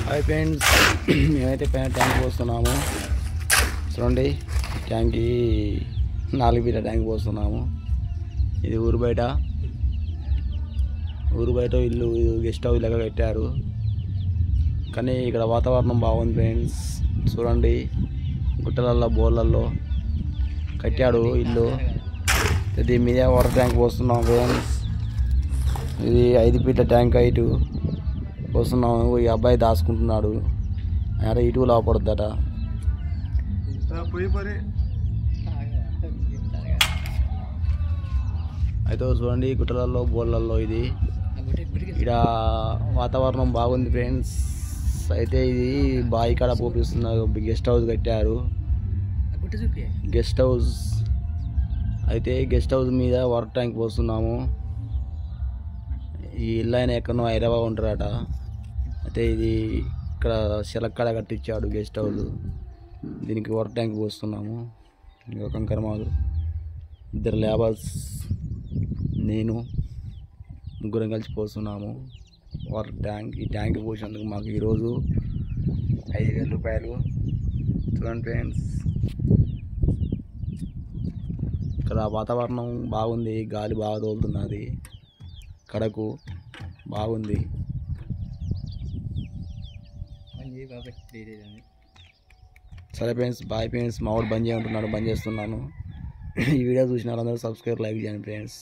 Hi friends, మేమైతే పైన tank పోస్తున్నాము. చూడండి, ట్యాంక్కి 4 ఫీట్ల ట్యాంక్ పోస్తున్నాము. ఇది ఊరు బయట ఇల్లు గెస్ట్ హౌస్ లాగా కట్టారు. కానీ ఇక్కడ వాతావరణం బాగుంది ఫ్రెండ్స్. చూడండి, గుట్టలల్లో బోర్లల్లో కట్టాడు ఇల్లు. దీని మీద వాటర్ ట్యాంక్ పోస్తున్నాం ఫ్రెండ్స్. ఇది 5 ఫీట్ల ట్యాంక్ హైటు పోస్తున్నాము. ఈ అబ్బాయి దాచుకుంటున్నాడు, అరే ఇటు లోపడుద్దట. అయితే చూడండి, గుట్టలలో బోర్లలో ఇది ఇక్కడ వాతావరణం బాగుంది ఫ్రెండ్స్. అయితే ఇది బావి కాడ పోపిస్తున్నారు. గెస్ట్ హౌస్ కట్టారు, గెస్ట్ హౌస్. అయితే గెస్ట్ హౌస్ మీద వాటర్ ట్యాంక్ పోస్తున్నాము. ఈ ఇల్లు ఆయన ఎక్కడో హైదరాబాద్ ఉంటారట. అయితే ఇది ఇక్కడ శిలక్కడ కట్టించాడు గెస్ట్ హౌస్. దీనికి వాటర్ ట్యాంక్ పోస్తున్నాము. ఇంకా కంకరమాలు 2 లేబర్స్, నేను, ముగ్గురం కలిసి పోస్తున్నాము వాటర్ ట్యాంక్. ఈ ట్యాంక్ పోసినందుకు మాకు ఈరోజు 5,000 రూపాయలు. చూడండి ఫ్రెండ్స్, ఇక్కడ వాతావరణం బాగుంది, గాలి బాగా తోలుతున్నది, కడకు బాగుంది. సరే ఫ్రెండ్స్, బాయ్ ఫ్రెండ్స్. మా వాడు బంద్ చేస్తున్నాను. ఈ వీడియో చూసిన వాళ్ళందరూ సబ్స్క్రైబ్, లైక్ చేయండి ఫ్రెండ్స్.